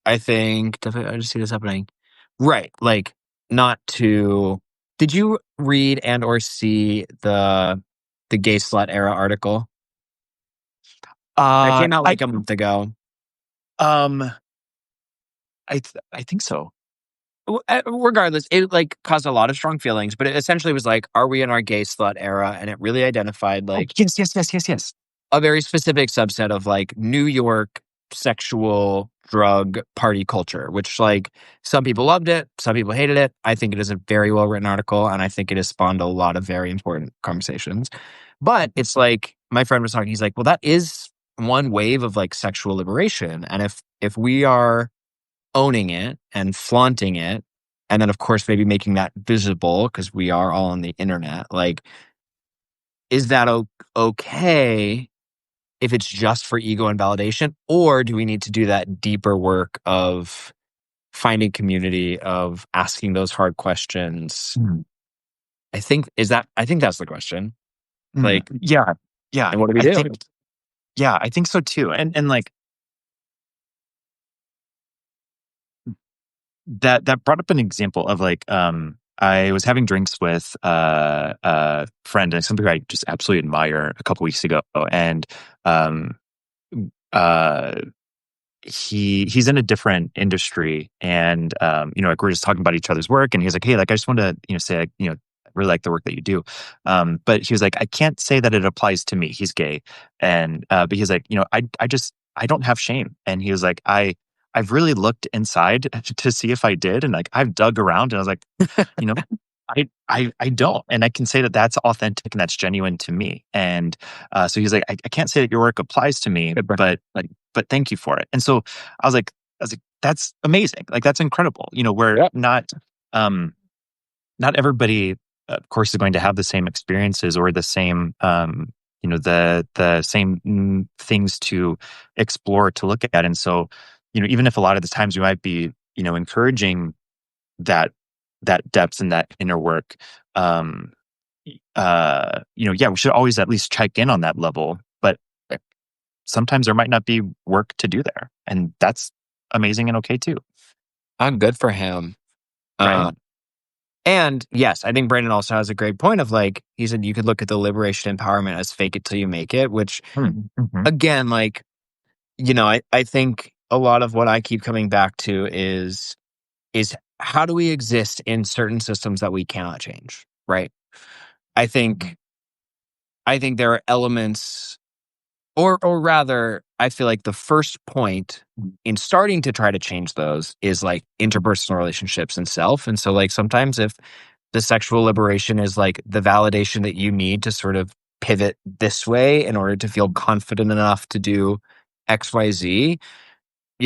I think definitely I just see this happening. Right. Like not to did you read and or see the gay slut era article? That came out I like a month ago. um I think so. Regardless, it like caused a lot of strong feelings, but it essentially was like, are we in our gay slut era? And it really identified Oh, like yes, yes, yes, yes, yes. a very specific subset of like New York sexual drug party culture, which like some people loved it, some people hated it. I think it is a very well written article, and I think it has spawned a lot of very important conversations. But it's like my friend was talking, he's like, well, that is one wave of like sexual liberation. And if we are owning it and flaunting it, and then of course maybe making that visible because we are all on the internet, like, is that okay if it's just for ego and validation, or do we need to do that deeper work of finding community, of asking those hard questions? Mm, I think that's the question. mm. Like, Yeah. Yeah. and what do we I do? think, yeah, I think so too. And like that brought up an example of like, I was having drinks with a friend and somebody I just absolutely admire a couple weeks ago. And, um, uh, he's in a different industry and like we're just talking about each other's work and he's like, hey, like I just want to say like, I really like the work that you do, but he was like, I can't say that it applies to me. He's gay. And but he's like, I don't have shame. And he was like, I've really looked inside to see if I did, and like I've dug around and I was like, you know I don't, and I can say that that's authentic and that's genuine to me. And so he's like, I can't say that your work applies to me, Good brand. but thank you for it. And so I was like, that's amazing. Like that's incredible. We're Yep. not everybody, of course, is going to have the same experiences or the same, the same things to explore, to look at. And so, even if a lot of the times we might be, encouraging that depth and that inner work, um, yeah, we should always at least check in on that level. But sometimes there might not be work to do there, and that's amazing and okay too, I'm good for him. right? Uh, and yes, I think Brandon also has a great point of like, he said you could look at the liberation empowerment as fake it till you make it, which Mm-hmm. again, like, I think a lot of what I keep coming back to is how do we exist in certain systems that we cannot change, right? I think I think there are elements, or rather, I feel like the first point in starting to try to change those is like interpersonal relationships and self. And so like sometimes if the sexual liberation is like the validation that you need to sort of pivot this way in order to feel confident enough to do XYZ,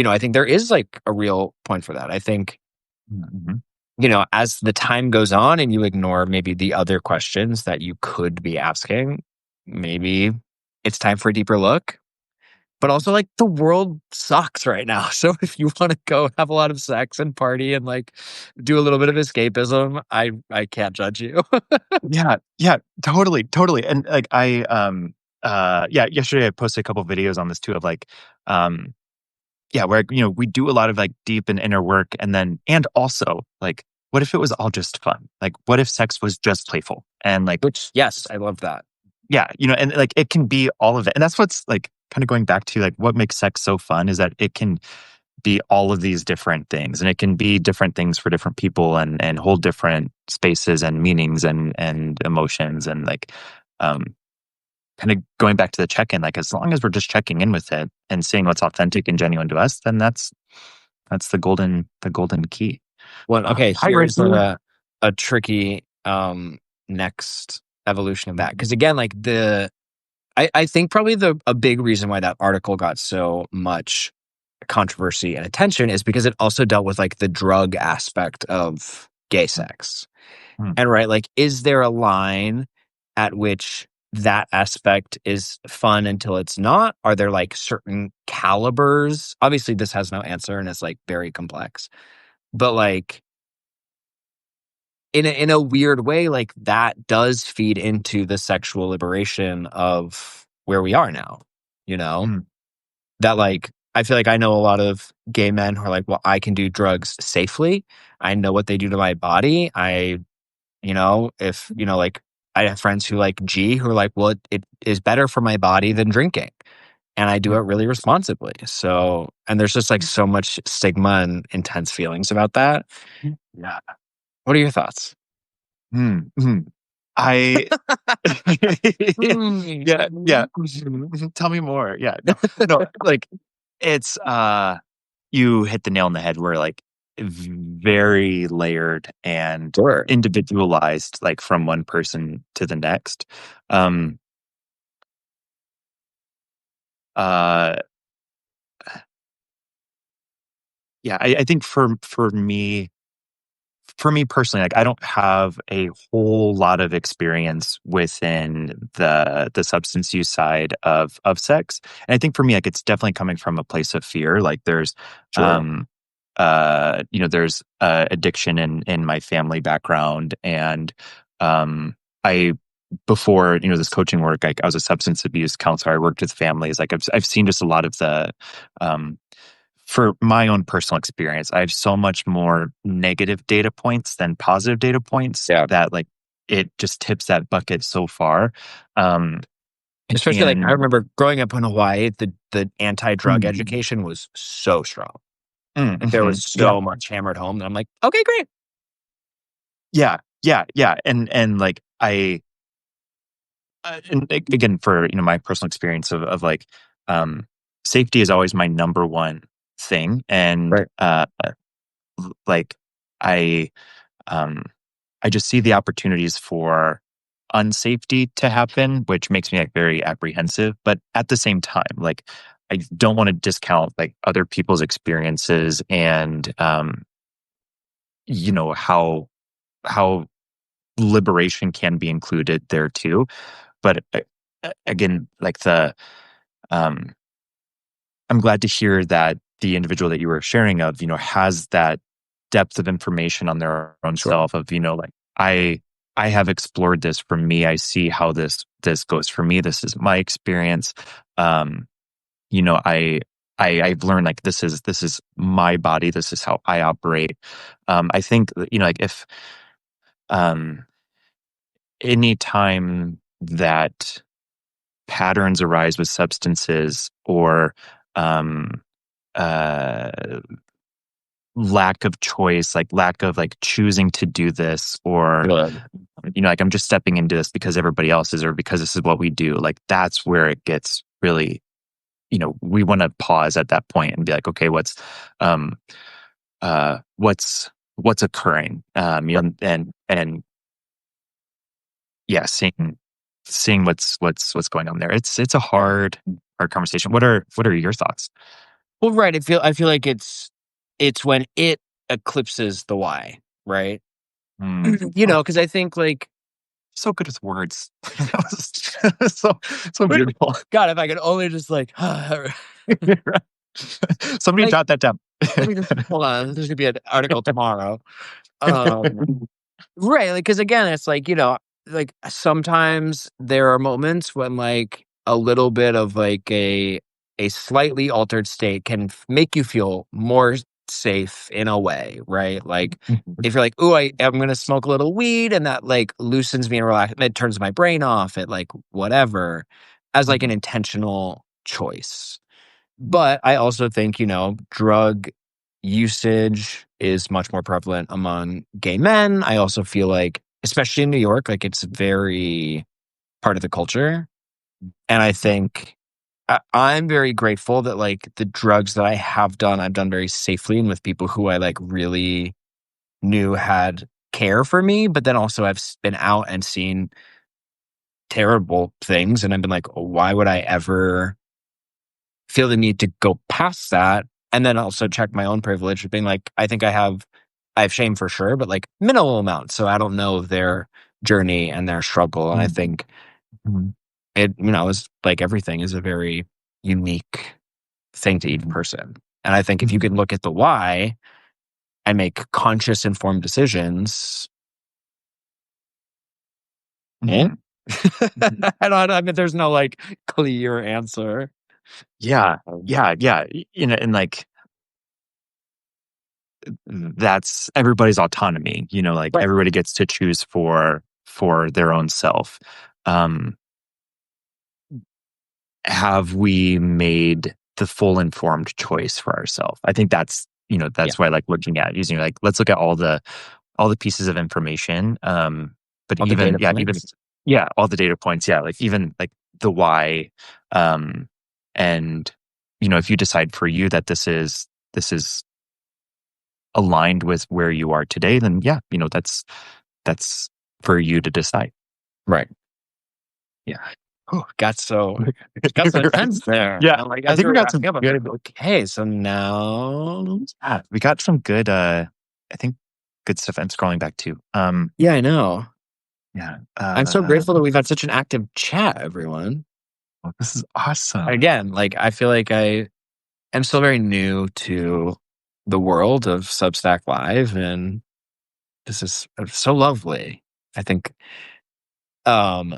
I think there is like a real point for that. I think, Mm-hmm. as the time goes on and you ignore maybe the other questions that you could be asking, maybe it's time for a deeper look. But also, like, the world sucks right now. So if you want to go have a lot of sex and party and like do a little bit of escapism, I can't judge you. Yeah, yeah, totally, totally. And like yeah, yesterday I posted a couple videos on this too of like, um yeah, where we do a lot of like deep and inner work, and also like, what if it was all just fun? Like what if sex was just playful? And like, Which, yes, I love that. yeah, and like it can be all of it. And that's what's like kind of going back to like what makes sex so fun is that it can be all of these different things, and it can be different things for different people, and hold different spaces and meanings and emotions, and like um kind of going back to the check-in, like as long as we're just checking in with it and seeing what's authentic and genuine to us, then that's the golden key. Well, okay, Hi, here's Ricky. a tricky next evolution of that. Because again, like I think probably a big reason why that article got so much controversy and attention is because it also dealt with like the drug aspect of gay sex. Mm, And right, like, is there a line at which that aspect is fun until it's not? Are there like certain calibers? Obviously, this has no answer and it's like very complex. But like in a weird way, like that does feed into the sexual liberation of where we are now, you know? mm, That like I feel like I know a lot of gay men who are like, well, I can do drugs safely. I know what they do to my body. If, like I have friends who like G who are like, well, it is better for my body than drinking. And I do it mm, really responsibly. So, and there's just like so much stigma and intense feelings about that. yeah. What are your thoughts? Mm. I yeah, yeah. Mm. Tell me more. Yeah, no, like it's you hit the nail on the head. Where like very layered and Sure. individualized, like from one person to the next. Um, uh, yeah, I think for me, for me personally, like I don't have a whole lot of experience within the substance use side of sex. And I think for me, like it's definitely coming from a place of fear. Like there's True. um there's addiction in my family background. And I before, this coaching work, I was a substance abuse counselor. I worked with families. Like I've seen just a lot of the um for my own personal experience, I have so much more negative data points than positive data points Yeah. that like it just tips that bucket so far. Um, Especially like I and remember growing up in Hawaii, the anti-drug mm, education was so strong. Like there was mhm, yeah, so much hammered home that I'm like, okay, great. yeah, yeah, yeah, and like again for my personal experience of like um, safety is always my number one thing, and Right. like I um I just see the opportunities for unsafety to happen, which makes me like very apprehensive. But at the same time, like I don't want to discount like other people's experiences and how liberation can be included there too. But again, like the um I'm glad to hear that the individual that you were sharing of, has that depth of information on their own Sure. self of, like I have explored this for me. I see how this goes for me. This is my experience. Um, you know, I I've learned like this is my body. This is how I operate. I think like if um any time that patterns arise with substances or um uh lack of choice, like lack of like choosing to do this, or Good. like I'm just stepping into this because everybody else is, or because this is what we do. Like that's where it gets really, we want to pause at that point and be like, okay, um what's occurring, Right. and yeah, seeing what's going on there. It's a Yeah. hard conversation. What are your thoughts? Well, right. I feel like it's when it eclipses the why, right? Mm. Oh, Because I think like so good with words. That was so beautiful. God, if I could only just like Somebody like jot that down. let me just hold on. There's gonna be an article tomorrow. Um Right, like, because again, it's like, like, sometimes there are moments when, like, a little bit of, like, a slightly altered state can make you feel more safe in a way, right? Like, if you're like, "Ooh, I'm gonna smoke a little weed," and that, like, loosens me and it turns my brain off, it, like, whatever, as, like, an intentional choice. But I also think, drug usage is much more prevalent among gay men. I also feel like, especially in New York, like it's very part of the culture. And I think I'm very grateful that like the drugs that I have done, I've done very safely and with people who I like really knew had care for me. But then also I've been out and seen terrible things. And I've been like, "Oh, why would I ever feel the need to go past that?" And then also check my own privilege of being like, I have shame for sure, but like minimal amounts. So I don't know their journey and their struggle. And I think is like everything is a very unique thing to each person. And I think if you can look at the why and make conscious, informed decisions, eh? I mean, there's no like clear answer. Yeah, Um, yeah, yeah. And like that's everybody's autonomy. Like Right. everybody gets to choose for their own self. Um, have we made the full informed choice for ourselves? I think Yeah. that's why I like looking at using like let's look at all the pieces of information. But All the even data yeah, even points. yeah, all the data points. Yeah, like even like the why, um, and if you decide for you that this is aligned with where you are today, then yeah, that's for you to decide. Right. Yeah. Ooh, got so Right? intense there. Yeah, And like I as think we we were got some wrapping up, I'm like, good. okay, so now We got some good. I think good stuff. I'm scrolling back too. Yeah, I know. Yeah. I'm so grateful that we've had such an active chat, everyone. Well, this is awesome. Again, like I feel like I am still very new to the world of Substack Live, and this is so lovely. I think um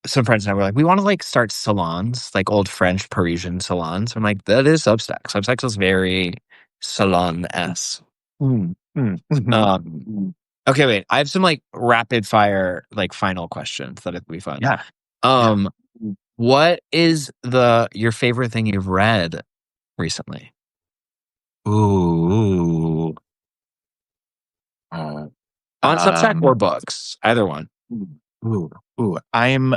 some friends and I were like, we want to like start salons, like old French Parisian salons. I'm like, that is Substack. Substack is very salon-esque. Mm, mm, Um, okay, wait. I have some like rapid fire, like final questions that would be fun. yeah. Yeah. Um, what is your favorite thing you've read recently Ooh. on Substack or Um, books? Either one. ooh, I'm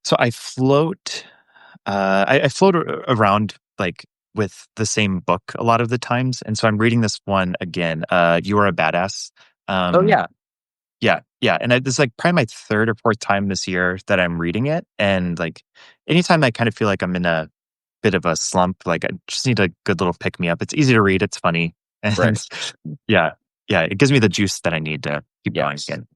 so I float I float around like with the same book a lot of the times. And so I'm reading this one again, You Are a Badass. Oh Um yeah, yeah, yeah. And this is like probably my third or fourth time this year that I'm reading it. And like anytime I kind of feel like I'm in a bit of a slump, like I just need a good little pick me up. It's easy to read, it's funny. right. And yeah, yeah, it gives me the juice that I need to keep going Yes. again.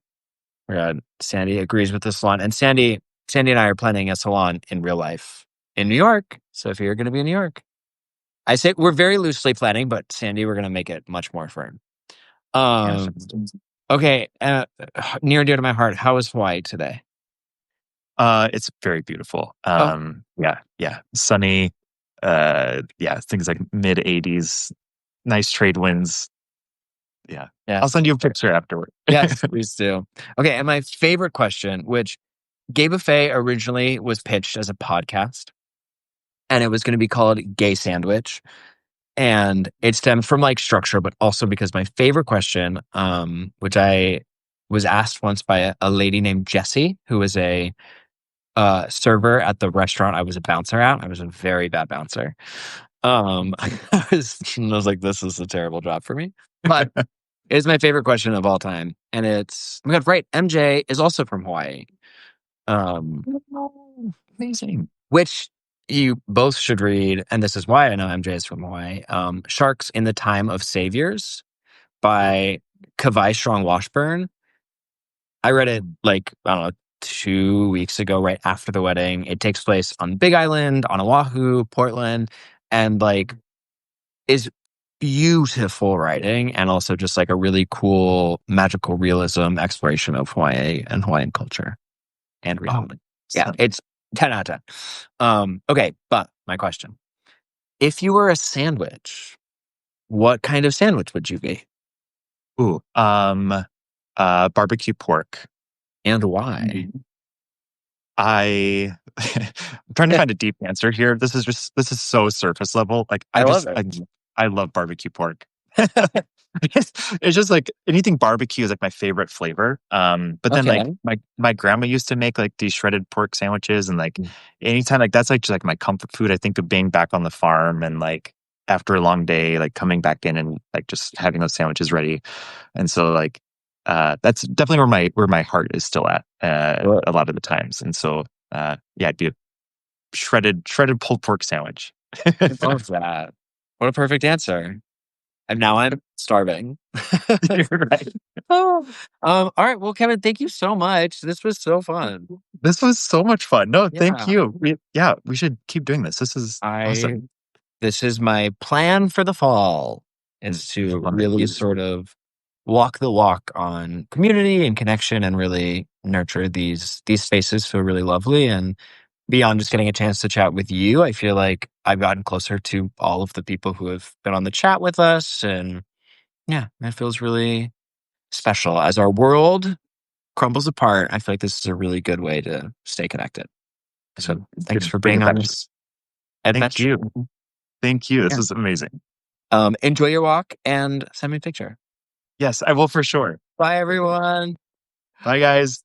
Sandy agrees with the salon, and Sandy and I are planning a salon in real life in New York. So if you're going to be in New York, I say we're very loosely planning, but Sandy, we're going to make it much more firm. Yeah. Um, okay, near and dear to my heart. How was Hawaii today? It's very beautiful. Oh, Yeah, yeah. Sunny. Yeah, things like mid 80s, nice trade winds. Yeah. I'll yes, send you a picture afterward. yes, please do. Okay, and my favorite question, which Gay Buffet originally was pitched as a podcast, and it was going to be called Gay Sandwich. And it stemmed from like structure, but also because my favorite question, which I was asked once by a lady named Jessie, who was a server at the restaurant I was a bouncer at. I was a very bad bouncer. I was like, this is a terrible job for me. But it's my favorite question of all time. And it's, oh my God, right. MJ is also from Hawaii. Um, Oh, amazing. which you both should read. And this is why I know MJ is from Hawaii. Sharks in the Time of Saviors by Kavai Strong Washburn. I read it like, I don't know, 2 weeks ago, right after the wedding. It takes place on Big Island, on Oahu, Portland, and like is beautiful writing and also just like a really cool magical realism exploration of Hawaii and Hawaiian culture and Oh, reality. Yeah, it's 10 out of 10. Okay, but my question. If you were a sandwich, what kind of sandwich would you be? ooh, barbecue pork. And why? I I'm trying to find a deep answer here. This is so surface level. Like I love it. I love barbecue pork. It's just like anything barbecue is like my favorite flavor. But then like Okay. my grandma used to make like these shredded pork sandwiches, and like anytime like that's like just like my comfort food. I think of being back on the farm and like after a long day, like coming back in and like just having those sandwiches ready. And so like that's definitely where my heart is still at Well, a lot of the times. And so yeah, it'd be a shredded pulled pork sandwich. I love that. What a perfect answer. And now I'm starving. You're right. Oh, all right. Well, Kevin, thank you so much. This was so fun. This was so much fun. No, thank Yeah. you. We should keep doing this. This is I awesome. This is my plan for the fall is to Love it. really sort of walk the walk on community and connection and really nurture these spaces feel really lovely. And beyond just getting a chance to chat with you, I feel like I've gotten closer to all of the people who have been on the chat with us. And yeah, that feels really special. As our world crumbles apart, I feel like this is a really good way to stay connected. So thanks Good, for good being on adventure. this Thank adventure. you. Thank you. This Yeah. was amazing. Enjoy your walk and send me a picture. Yes, I will for sure. Bye, everyone. Bye, guys.